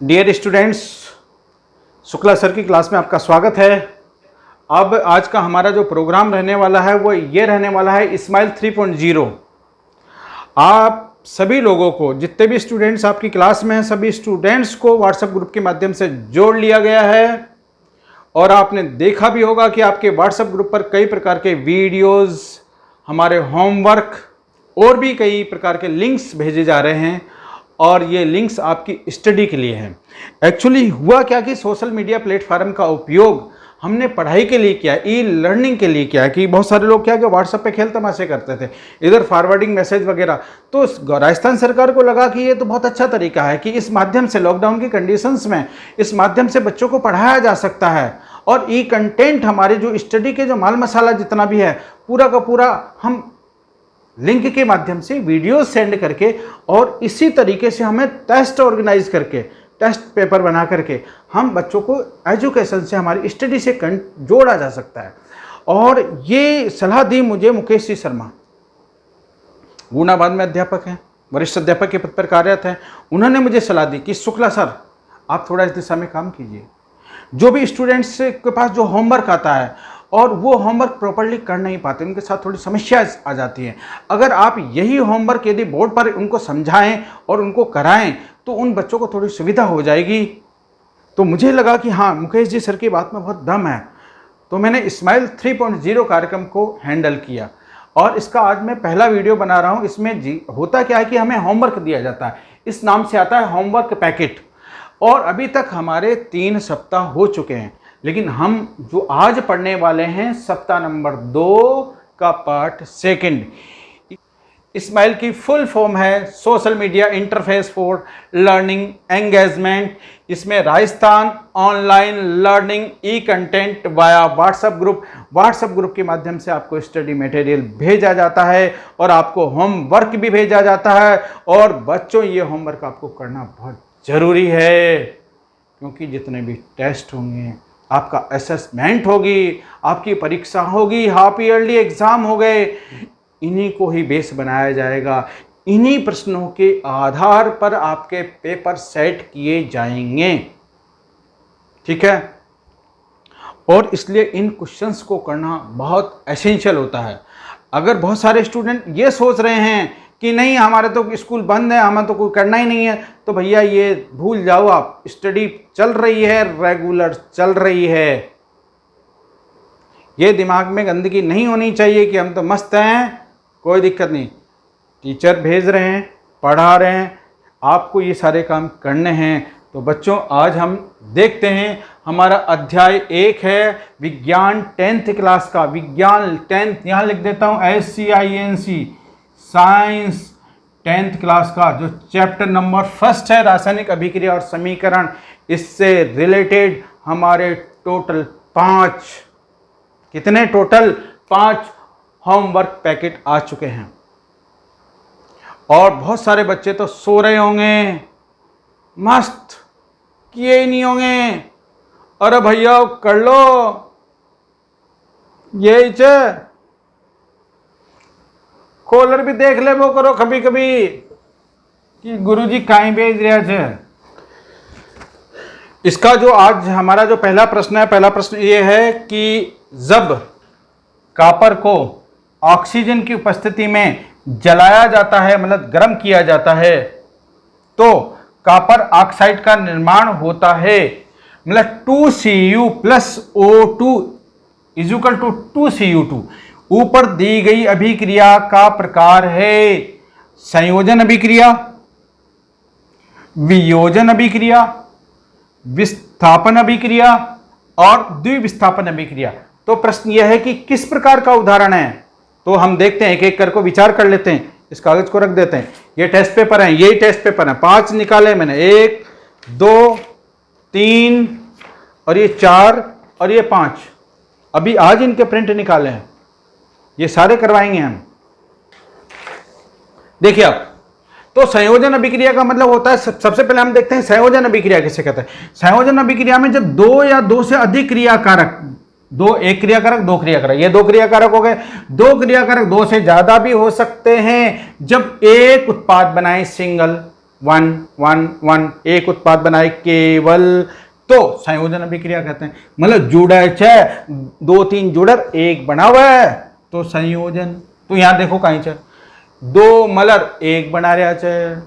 Dear students, Shukla sir की class में आपका स्वागत है। अब आज का हमारा जो प्रोग्राम रहने वाला है वो ये रहने वाला है स्माइल 3.0। आप सभी लोगों को, जितने भी स्टूडेंट्स आपकी क्लास में हैं, सभी स्टूडेंट्स को व्हाट्सएप ग्रुप के माध्यम से जोड़ लिया गया है। और आपने देखा भी होगा कि आपके व्हाट्सएप ग्रुप पर कई प्रकार के वीडियोज़, हमारे होमवर्क और भी कई प्रकार के लिंक्स भेजे जा रहे हैं। और ये लिंक्स आपकी स्टडी के लिए हैं। एक्चुअली हुआ क्या कि सोशल मीडिया प्लेटफॉर्म का उपयोग हमने पढ़ाई के लिए किया, ई लर्निंग के लिए किया। कि बहुत सारे लोग क्या कि व्हाट्सएप पे खेल तमाशे करते थे, इधर फॉरवर्डिंग मैसेज वगैरह। तो राजस्थान सरकार को लगा कि ये तो बहुत अच्छा तरीका है कि इस माध्यम से लॉकडाउन की कंडीशंस में इस माध्यम से बच्चों को पढ़ाया जा सकता है। और ई कंटेंट, हमारे जो स्टडी के जो माल मसाला जितना भी है, पूरा का पूरा हम लिंक के माध्यम से वीडियो सेंड करके और इसी तरीके से हमें टेस्ट ऑर्गेनाइज करके, टेस्ट पेपर बना करके हम बच्चों को एजुकेशन से, हमारी स्टडी से जोड़ा जा सकता है। और ये सलाह दी मुझे मुकेश जी शर्मा, गुनाबाद में अध्यापक हैं, वरिष्ठ अध्यापक के पद पर कार्यरत हैं। उन्होंने मुझे सलाह दी कि शुक्ला सर, आप थोड़ा इस दिशा में काम कीजिए। जो भी स्टूडेंट्स के पास जो होमवर्क आता है और वो होमवर्क प्रॉपर्ली कर नहीं पाते, उनके साथ थोड़ी समस्या आ जाती है। अगर आप यही होमवर्क यदि बोर्ड पर उनको समझाएं और उनको कराएं तो उन बच्चों को थोड़ी सुविधा हो जाएगी। तो मुझे लगा कि हाँ, मुकेश जी सर की बात में बहुत दम है। तो मैंने स्माइल 3.0 कार्यक्रम को हैंडल किया और इसका आज मैं पहला वीडियो बना रहा हूँ। इसमें जी होता क्या है कि हमें होमवर्क दिया जाता है, इस नाम से आता है होमवर्क पैकेट। और अभी तक हमारे 3 सप्ताह हो चुके हैं, लेकिन हम जो आज पढ़ने वाले हैं सप्ताह नंबर 2 का पार्ट 2। स्माइल की फुल फॉर्म है social media interface for learning engagement. इसमें Rajasthan online learning e content via WhatsApp group के माध्यम से आपको स्टडी मटेरियल भेजा जाता है और आपको होमवर्क भी भेजा जाता है। और बच्चों, ये होमवर्क आपको करना बहुत ज़रूरी है, क्योंकि जितने भी टेस्ट होंगे, आपका असेसमेंट होगी, आपकी परीक्षा होगी, हाफ ईयरली एग्जाम हो गए, इन्हीं को ही बेस बनाया जाएगा। इन्हीं प्रश्नों के आधार पर आपके पेपर सेट किए जाएंगे, ठीक है। और इसलिए इन क्वेश्चंस को करना बहुत एसेंशियल होता है। अगर बहुत सारे स्टूडेंट ये सोच रहे हैं कि नहीं, हमारे तो स्कूल बंद है, हमें तो कोई करना ही नहीं है, तो भैया ये भूल जाओ आप। स्टडी चल रही है, रेगुलर चल रही है। ये दिमाग में गंदगी नहीं होनी चाहिए कि हम तो मस्त हैं, कोई दिक्कत नहीं। टीचर भेज रहे हैं, पढ़ा रहे हैं, आपको ये सारे काम करने हैं। तो बच्चों, आज हम देखते हैं, हमारा अध्याय 1 है विज्ञान 10th क्लास का। विज्ञान 10th, यहाँ लिख देता हूँ SCINC, साइंस 10th क्लास का, जो चैप्टर नंबर 1 है रासायनिक अभिक्रिया और समीकरण। इससे रिलेटेड हमारे टोटल 5, कितने टोटल 5 होमवर्क पैकेट आ चुके हैं। और बहुत सारे बच्चे तो सो रहे होंगे, मस्त किए ही नहीं होंगे। अरे भैया कर लो, यही चे कॉलर भी देख ले वो करो कभी कभी कि गुरुजी कहीं भेज रहे थे। इसका जो आज हमारा जो पहला प्रश्न है, पहला प्रश्न ये है कि जब कॉपर को ऑक्सीजन की उपस्थिति में जलाया जाता है, मतलब गर्म किया जाता है, तो कॉपर ऑक्साइड का निर्माण होता है। मतलब 2Cu + O2 = 2Cu2। ऊपर दी गई अभिक्रिया का प्रकार है संयोजन अभिक्रिया, वियोजन अभिक्रिया, विस्थापन अभिक्रिया और द्विविस्थापन अभिक्रिया। तो प्रश्न यह है कि किस प्रकार का उदाहरण है। तो हम देखते हैं, एक एक करके विचार कर लेते हैं। इस कागज को रख देते हैं। ये टेस्ट पेपर हैं, यही टेस्ट पेपर हैं। 5 निकाले मैंने, 1 2 3 और ये 4 और ये 5। अभी आज इनके प्रिंट निकाले हैं, ये सारे करवाएंगे हम। देखिए आप, तो संयोजन अभिक्रिया का मतलब होता है, सबसे पहले हम देखते हैं संयोजन अभिक्रिया किसे कहते हैं। संयोजन अभिक्रिया में जब 2 या 2 से अधिक क्रियाकारक, एक क्रियाकारक 2 क्रियाकारक, ये 2 क्रियाकारक हो गए। 2 क्रियाकारक 2 से ज्यादा भी हो सकते हैं जब एक उत्पाद बनाए सिंगल, 1 1 1 एक उत्पाद बनाए केवल, तो संयोजन अभिक्रिया कहते हैं। मतलब जुड़े छे, 2 3 जुड़र एक बना हुआ है तो संयोजन। तो यहां देखो कहीं छे 2 मलर एक बना रहा है,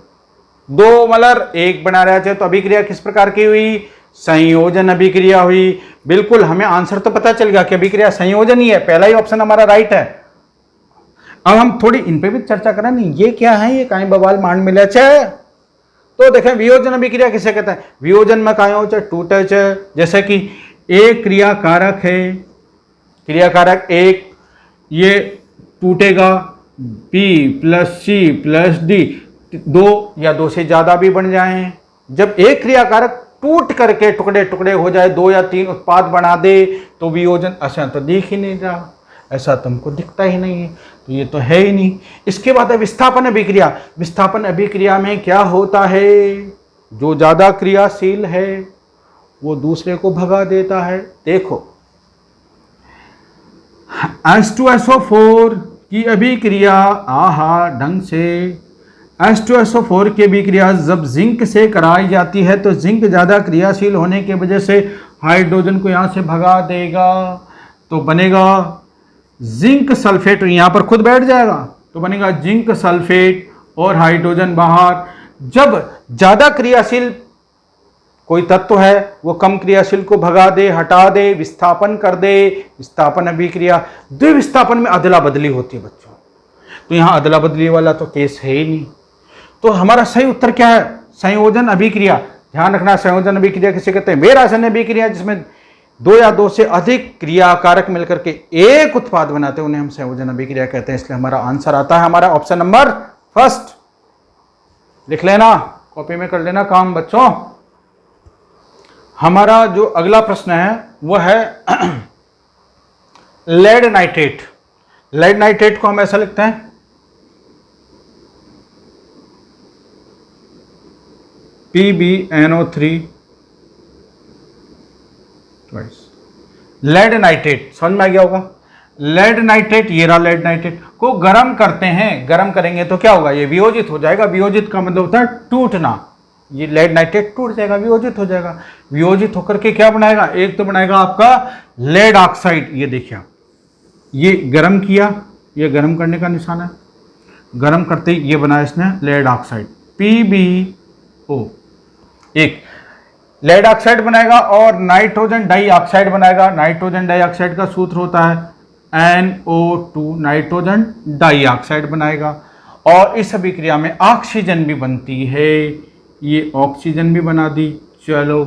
2 मलर एक बना रहा है, तो अभिक्रिया किस प्रकार की हुई? संयोजन अभिक्रिया हुई। बिल्कुल, हमें आंसर तो पता चल गया कि अभिक्रिया संयोजन ही है, पहला ही ऑप्शन हमारा राइट है। अब हम थोड़ी इन पे भी चर्चा करें, नहीं ये क्या है, ये काई बवाल मांड मिले छे। तो देखें वियोजन अभिक्रिया किसे कहते हैं? वियोजन में काय हो टूटे छे, जैसे कि एक क्रिया कारक है, क्रिया कारक एक, ये टूटेगा P + C + D, 2 या 2 से ज्यादा भी बन जाए। जब एक क्रिया कारक टूट करके टुकड़े टुकड़े हो जाए, 2 या 3 उत्पाद बना दे, तो वियोजन। ऐसा तो दिख ही नहीं रहा, ऐसा तुमको दिखता ही नहीं है, तो ये तो है ही नहीं। इसके बाद है विस्थापन अभिक्रिया। विस्थापन अभिक्रिया में क्या होता है? जो ज्यादा क्रियाशील है वो दूसरे को भगा देता है। देखो H2SO4 की अभिक्रिया, आहा ढंग से, H2SO4 की अभिक्रिया जब जिंक से कराई जाती है तो जिंक ज़्यादा क्रियाशील होने की वजह से हाइड्रोजन को यहाँ से भगा देगा, तो बनेगा जिंक सल्फेट। यहाँ पर खुद बैठ जाएगा तो बनेगा जिंक सल्फेट और हाइड्रोजन बाहर। जब ज़्यादा क्रियाशील कोई तत्व है वो कम क्रियाशील को भगा दे, हटा दे, विस्थापन कर दे, विस्थापन अभिक्रिया। द्विविस्थापन में अदला बदली होती है बच्चों, तो यहाँ अदला बदली वाला तो केस है ही नहीं। तो हमारा सही उत्तर क्या है? संयोजन अभिक्रिया। ध्यान रखना, संयोजन अभिक्रिया किसे कहते हैं? वे रासायनिक अभिक्रिया जिसमें 2 या 2 से अधिक क्रिया कारक मिलकर के एक उत्पाद बनाते हैं, उन्हें हम संयोजन अभिक्रिया कहते हैं। इसलिए हमारा आंसर आता है हमारा ऑप्शन नंबर फर्स्ट। लिख लेना, कॉपी में कर लेना काम बच्चों। हमारा जो अगला प्रश्न है वो है लेड नाइट्रेट। लेड नाइट्रेट को हम ऐसा लिखते हैं, PbNO3 लेड नाइट्रेट। समझ में आ गया होगा? लेड नाइट्रेट, ये रहा लेड नाइट्रेट को गर्म करते हैं, गर्म करेंगे तो क्या होगा? ये वियोजित हो जाएगा। वियोजित का मतलब होता है टूटना। ये लेड नाइट्रेट टूट जाएगा, वियोजित हो जाएगा। वियोजित होकर के क्या बनाएगा? एक तो बनाएगा आपका लेड ऑक्साइड। ये देखिए आप, ये गर्म किया, ये गर्म करने का निशान है, गर्म करते ही ये बनाया इसने लेड ऑक्साइड, PbO। एक लेड ऑक्साइड बनाएगा और नाइट्रोजन डाइऑक्साइड बनाएगा। नाइट्रोजन डाइऑक्साइड का सूत्र होता है NO2, नाइट्रोजन डाइऑक्साइड बनाएगा। और इस अभिक्रिया में ऑक्सीजन भी बनती है, ये ऑक्सीजन भी बना दी, चलो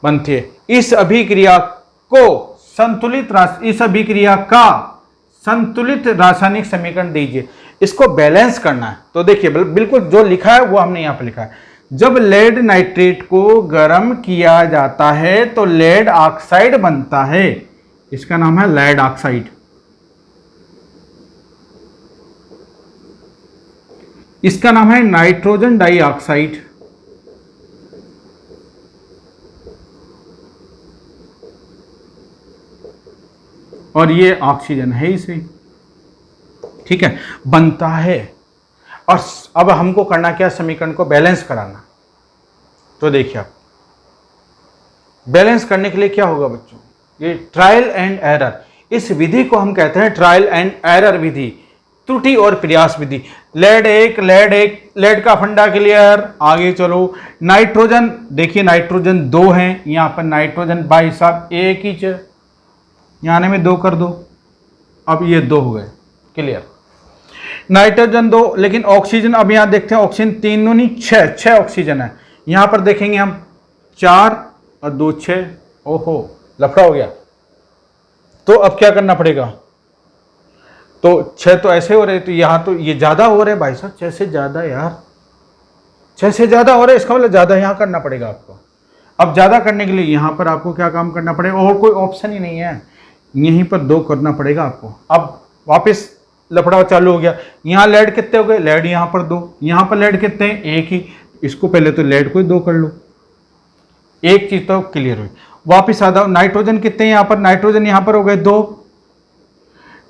बनती है। इस अभिक्रिया को इस अभिक्रिया का संतुलित रासायनिक समीकरण दीजिए। इसको बैलेंस करना है, तो देखिए बिल्कुल जो लिखा है वो हमने यहाँ पे लिखा है। जब लेड नाइट्रेट को गर्म किया जाता है तो लेड ऑक्साइड बनता है, इसका नाम है लेड ऑक्साइड। इसका नाम है नाइट्रोजन डाइऑक्साइड। और ये ऑक्सीजन है इसे, ठीक है, बनता है। और अब हमको करना क्या? समीकरण को बैलेंस कराना। तो देखिए आप, बैलेंस करने के लिए क्या होगा बच्चों? ये ट्रायल एंड एरर, इस विधि को हम कहते हैं ट्रायल एंड एरर विधि, त्रुटि और प्रयास विधि। लेड का फंडा क्लियर, आगे चलो। नाइट्रोजन, देखिए नाइट्रोजन 2 हैं, यहां पर नाइट्रोजन भाई साहब एक ही च, यहाँ में 2 कर दो, अब ये 2 हो गए, क्लियर। नाइट्रोजन 2, लेकिन ऑक्सीजन अब यहाँ देखते हैं, ऑक्सीजन 3 नहीं 6 ऑक्सीजन है। यहाँ पर देखेंगे हम 4 और 2 6, ओहो लफड़ा हो गया। तो अब क्या करना पड़ेगा? तो 6 तो ऐसे हो रहे, तो यहाँ तो ये ज़्यादा हो रहे भाई साहब, 6 से ज़्यादा यार, 6 से ज़्यादा हो रहे, इसका मतलब ज़्यादा यहाँ करना पड़ेगा आपको। अब ज़्यादा करने के लिए यहाँ पर आपको क्या काम करना पड़ेगा? और कोई ऑप्शन ही नहीं है, यहीं पर 2 करना पड़ेगा आपको। अब वापस लफड़ा चालू हो गया। यहाँ लेड कितने हो गए? लेड यहाँ पर 2, यहाँ पर लेड कितने हैं? 1 ही। इसको पहले तो लेड को 2 कर लो, एक चीज तो क्लियर हुई। वापिस आ जाओ, नाइट्रोजन कितने हैं यहाँ पर? नाइट्रोजन यहाँ पर हो गए 2,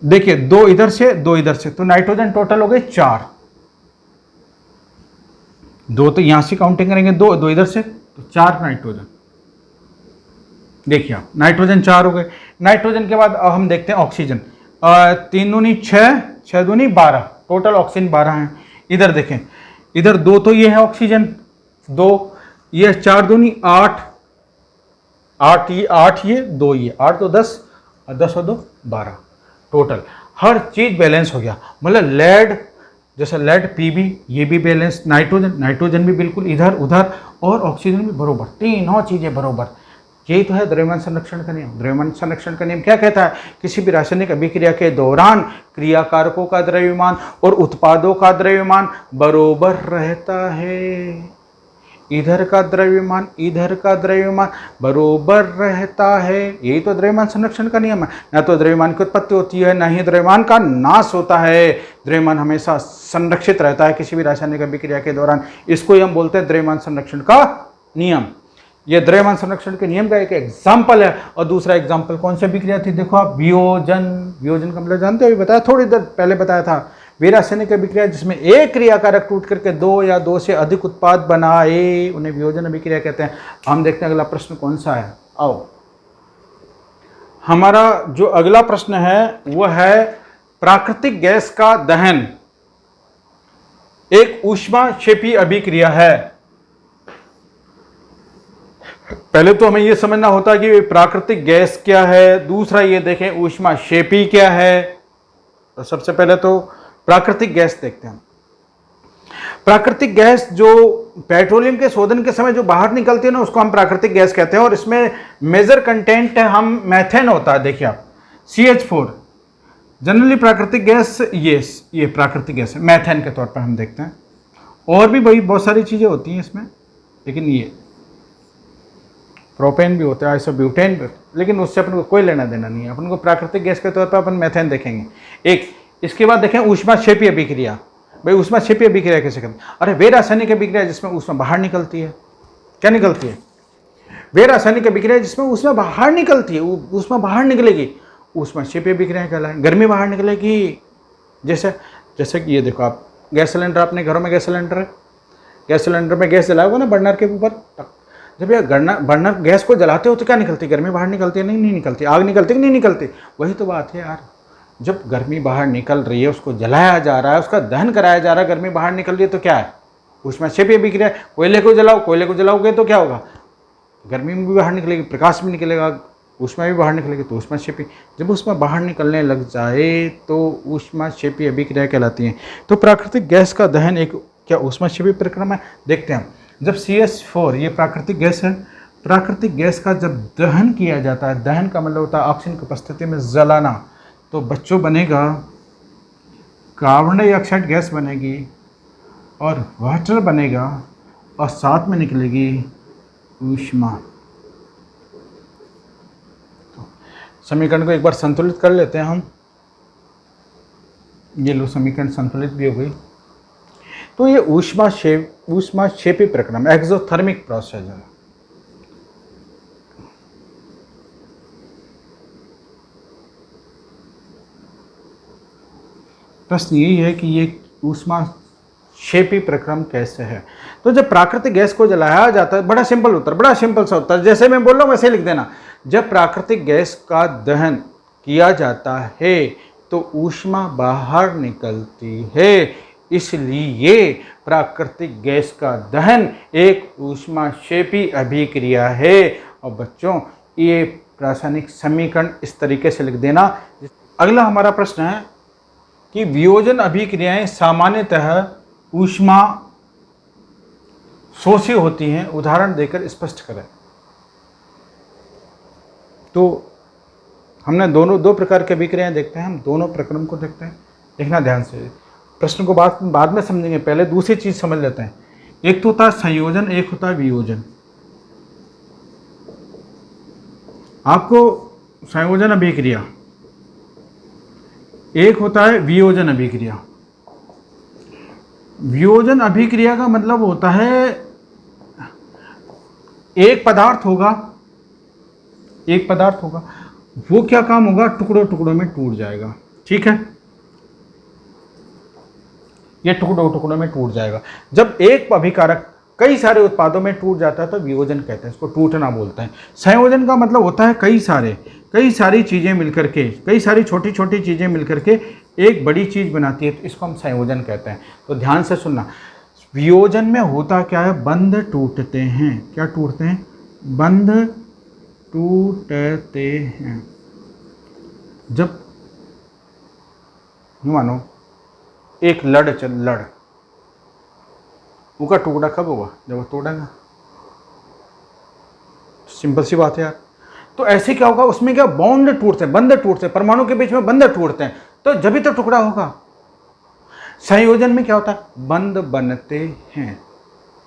देखिए 2 इधर से 2 इधर से, तो नाइट्रोजन टोटल हो गए 4। 2 तो यहाँ से काउंटिंग करेंगे, 2 2 इधर से, तो 4 नाइट्रोजन। देखिए आप, नाइट्रोजन 4 हो गए। नाइट्रोजन के बाद अब हम देखते हैं ऑक्सीजन। 3 दूनी 6, 6 दूनी 12, टोटल ऑक्सीजन 12 हैं। इधर देखें, इधर 2 तो ये है ऑक्सीजन 2, ये 4 दूनी 8, 8 ये 8, ये 2, ये 8 तो 10, और 10 और 2 12, टोटल हर चीज बैलेंस हो गया। मतलब लेड, जैसे लेड पीबी, ये भी बैलेंस, नाइट्रोजन भी बिल्कुल इधर उधर, और ऑक्सीजन भी बरोबर, तीनों चीजें बरोबर। यही तो है द्रव्यमान संरक्षण का नियम। द्रव्यमान संरक्षण का नियम क्या कहता है? किसी भी रासायनिक अभिक्रिया के दौरान क्रियाकारकों का द्रव्यमान और उत्पादों का द्रव्यमान बरोबर रहता है। इधर का द्रव्यमान, इधर का द्रव्यमान बरोबर रहता है। यही तो द्रव्यमान संरक्षण का नियम है। ना तो द्रव्यमान की उत्पत्ति होती है, ना ही द्रव्यमान का नाश होता है। द्रव्यमान हमेशा संरक्षित रहता है किसी भी रासायनिक अभिक्रिया के दौरान। इसको ही हम बोलते हैं द्रव्यमान संरक्षण का नियम। ये द्रव्यमान संरक्षण के नियम का एक एग्जाम्पल है। और दूसरा एग्जाम्पल कौन सी अभिक्रिया थी? देखो आप, वियोजन। वियोजन का मतलब जानते हो, बताया थोड़ी देर पहले बताया था। वे रासायनिक अभिक्रिया जिसमें एक क्रियाकारक टूट करके 2 या 2 से अधिक उत्पाद बनाए, उन्हें वियोजन अभिक्रिया कहते हैं। हम देखते हैं अगला प्रश्न कौन सा है। आओ, हमारा जो अगला प्रश्न है वह है प्राकृतिक गैस का दहन एक ऊष्माक्षेपी अभिक्रिया है। पहले तो हमें यह समझना होता है कि प्राकृतिक गैस क्या है, दूसरा ये देखें ऊष्माक्षेपी क्या है। तो सबसे पहले तो प्राकृतिक गैस देखते हैं। प्राकृतिक गैस जो पेट्रोलियम के शोधन के समय जो बाहर निकलती है ना, उसको हम प्राकृतिक गैस कहते हैं। और इसमें मेजर कंटेंट है हम मैथेन होता है। देखिए आप, CH4 जनरली प्राकृतिक गैस, ये प्राकृतिक गैस है मैथेन के तौर पर हम देखते हैं। और भी भाई बहुत सारी चीजें होती हैं इसमें, लेकिन ये प्रोपेन भी होता है, आइसोब्यूटेन भी, लेकिन उससे अपन को कोई लेना देना नहीं है। अपन को प्राकृतिक गैस के तौर पर अपन मैथेन देखेंगे। एक इसके बाद देखें ऊष्माक्षेपी अभिक्रिया। भाई ऊष्माक्षेपी अभिक्रिया कैसे करते हैं? अरे वे रासायनिक अभिक्रिया जिसमें ऊष्मा बाहर निकलती है। क्या निकलती है? वे रासायनिक अभिक्रिया जिसमें ऊष्मा बाहर निकलती है। ऊष्मा बाहर निकलेगी, ऊष्माक्षेपी अभिक्रिया कहलाएगी। गर्मी बाहर निकलेगी। जैसे कि ये देखो आप, गैस सिलेंडर, अपने घरों में गैस सिलेंडर है, गैस सिलेंडर में गैस जलाओगे ना बर्नर के ऊपर, जब ये बर्नर गैस को जलाते हो तो क्या निकलती है? गर्मी बाहर निकलती है? नहीं निकलती। आग निकलती कि नहीं निकलती? वही तो बात है यार। जब गर्मी बाहर निकल रही है, उसको जलाया जा रहा है, उसका दहन कराया जा रहा है, गर्मी बाहर निकल रही है, तो क्या है? ऊष्माक्षेपी अभिक्रिया। कोयले को जलाओगे तो क्या होगा? गर्मी में भी बाहर निकलेगी, प्रकाश भी निकलेगा, ऊष्मा भी बाहर निकलेगी, तो ऊष्माक्षेपी। जब ऊष्मा बाहर निकलने लग जाए तो ऊष्माक्षेपी अभिक्रिया कहलाती है। तो प्राकृतिक गैस का दहन एक क्या ऊष्माक्षेपी प्रक्रिया है? देखते हैं। जब CH4 ये प्राकृतिक गैस है, प्राकृतिक गैस का जब दहन किया जाता है, दहन का मतलब होता है ऑक्सीजन की उपस्थिति में जलाना, तो बच्चों बनेगा कार्बन डाइऑक्साइड गैस बनेगी और वाटर बनेगा और साथ में निकलेगी ऊष्मा। तो समीकरण को एक बार संतुलित कर लेते हैं हम। ये लो, समीकरण संतुलित भी हो गई। तो ये ऊष्माक्षेपी प्रक्रिया एक्सोथर्मिक प्रोसेस है। प्रश्न यही है कि ये ऊष्माक्षेपी प्रक्रम कैसे है। तो जब प्राकृतिक गैस को जलाया जाता है, बड़ा सिंपल उत्तर, बड़ा सिंपल सा उत्तर, जैसे मैं बोल रहा हूँ वैसे लिख देना। जब प्राकृतिक गैस का दहन किया जाता है तो ऊष्मा बाहर निकलती है, इसलिए प्राकृतिक गैस का दहन एक ऊष्माक्षेपी अभिक्रिया है। और बच्चों ये रासायनिक समीकरण इस तरीके से लिख देना। अगला हमारा प्रश्न है कि वियोजन अभिक्रियाएं सामान्यतः ऊष्मा शोषी होती हैं, उदाहरण देकर स्पष्ट करें। तो हमने दो प्रकार के अभिक्रियाएं देखते हैं, हम दोनों प्रक्रम को देखते हैं। देखना ध्यान से, प्रश्न को बाद में समझेंगे, पहले दूसरी चीज समझ लेते हैं। एक तो होता है संयोजन, एक होता है वियोजन। आपको संयोजन अभिक्रिया, एक होता है वियोजन अभिक्रिया। वियोजन अभिक्रिया का मतलब होता है एक पदार्थ होगा, वो क्या काम होगा? टुकड़ों टुकड़ों में टूट जाएगा। ठीक है, ये टुकड़ों टुकड़ों में टूट जाएगा। जब एक अभिकारक कई सारे उत्पादों में टूट जाता है तो वियोजन कहते हैं, इसको टूटना बोलते हैं। संयोजन का मतलब होता है कई सारी चीज़ें मिलकर के, कई सारी छोटी छोटी चीज़ें मिलकर के एक बड़ी चीज़ बनाती है, तो इसको हम संयोजन कहते हैं। तो ध्यान से सुनना, वियोजन में होता क्या है, बंध टूटते हैं। क्या टूटते हैं? बंध टूटते हैं। जब मानो एक लड़ उसका टुकड़ा कब होगा? जब वो तोड़ेगा। सिंपल सी बात है यार। तो ऐसे क्या होगा, उसमें क्या बॉन्ड टूटते हैं, बंध टूटते हैं, परमाणु के बीच में बंध टूटते हैं, तो जब भी तो टुकड़ा होगा। संयोजन में क्या होता है, बंध बनते हैं,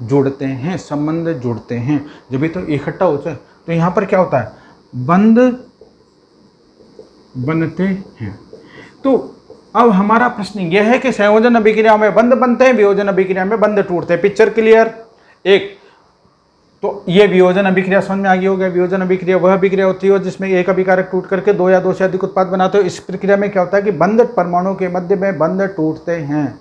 जुड़ते हैं, संबंध जुड़ते हैं, जब भी तो इकट्ठा होता है। तो यहां पर क्या होता है, बंध बनते हैं। तो अब हमारा प्रश्न यह है कि संयोजन अभिक्रिया में बंध बनते हैं, वियोजन अभिक्रिया में बंध टूटते हैं। Picture clear? एक तो ये वियोजन अभिक्रिया समझ में आ गई होगी। वियोजन अभिक्रिया वह अभिक्रिया होती है जिसमें एक अभिकारक टूट करके दो या दो से अधिक उत्पाद बनाते हो। इस प्रक्रिया में क्या होता है कि बंध परमाणु के मध्य में बंध टूटते हैं।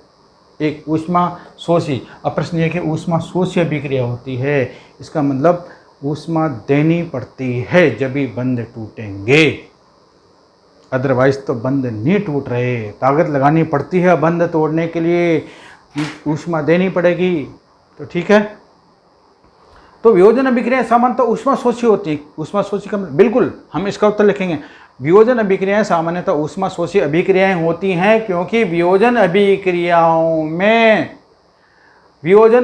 एक ऊष्मा शोषी। अब प्रश्न ये कि ऊष्मा शोषी अभिक्रिया होती है, इसका मतलब ऊष्मा देनी पड़ती है जब भी बंध टूटेंगे, अदरवाइज तो बंध नहीं टूट रहे। ताकत लगानी पड़ती है बंध तोड़ने के लिए, ऊष्मा देनी पड़ेगी। तो ठीक है। तो वियोजन अभिक्रियाएं सामान्यतः ऊष्मा शोषी होती है। ऊष्मा शोषी का बिल्कुल हम इसका उत्तर लिखेंगे। वियोजन अभिक्रियाएं सामान्यतः ऊष्मा शोषी अभिक्रियाएं होती हैं, क्योंकि वियोजन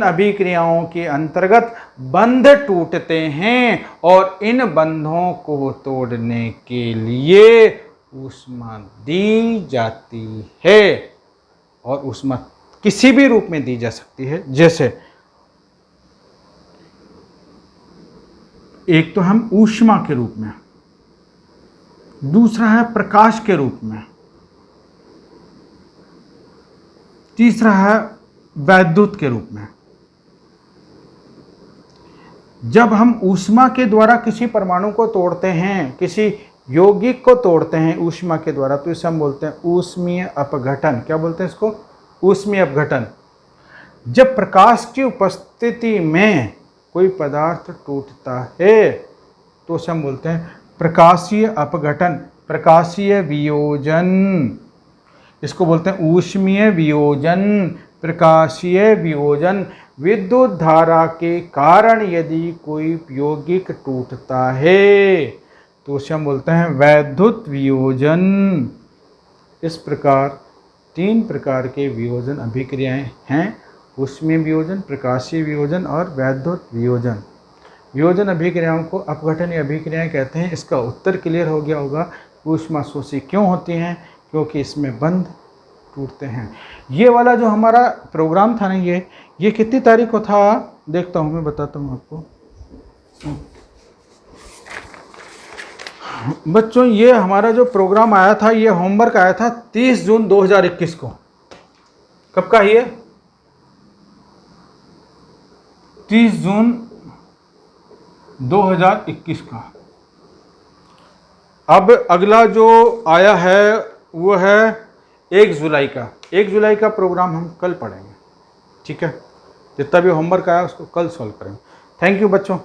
अभिक्रियाओं के अंतर्गत बंध टूटते हैं और इन बंधों को तोड़ने के लिए ऊष्मा दी जाती है। और ऊष्मा किसी भी रूप में दी जा सकती है, जैसे एक तो हम ऊष्मा के रूप में, दूसरा है प्रकाश के रूप में, तीसरा है वैद्युत के रूप में। जब हम ऊष्मा के द्वारा किसी परमाणु को तोड़ते हैं, किसी यौगिक को तोड़ते हैं ऊष्मा के द्वारा, तो इसे हम बोलते हैं ऊष्मीय अपघटन। क्या बोलते हैं इसको? ऊष्मीय अपघटन। जब प्रकाश की उपस्थिति में कोई पदार्थ टूटता है तो उसे हम बोलते हैं प्रकाशीय अपघटन, प्रकाशीय वियोजन। इसको बोलते हैं ऊष्मीय वियोजन, प्रकाशीय वियोजन। विद्युत धारा के कारण यदि कोई यौगिक टूटता है तो उसे हम बोलते हैं वैद्युत वियोजन। इस प्रकार 3 प्रकार के वियोजन अभिक्रियाएं हैं, ऊष्मीय वियोजन, प्रकाशीय वियोजन और वैद्युत वियोजन। वियोजन अभिक्रियाओं को अपघटनीय अभिक्रियाएं कहते हैं। इसका उत्तर क्लियर हो गया होगा। ऊष्मा शोषी क्यों होती हैं? क्योंकि इसमें बंध टूटते हैं। ये वाला जो हमारा प्रोग्राम था ना, ये कितनी तारीख को था? देखता हूँ, मैं बताता हूँ आपको। बच्चों, ये हमारा जो प्रोग्राम आया था, ये होमवर्क आया था 30 जून 2021 को। कब का ये? 30 जून 2021 का। अब अगला जो आया है वो है 1 जुलाई का। 1 जुलाई का प्रोग्राम हम कल पढ़ेंगे, ठीक है? जितना भी होमवर्क आया उसको कल सॉल्व करेंगे। थैंक यू बच्चों।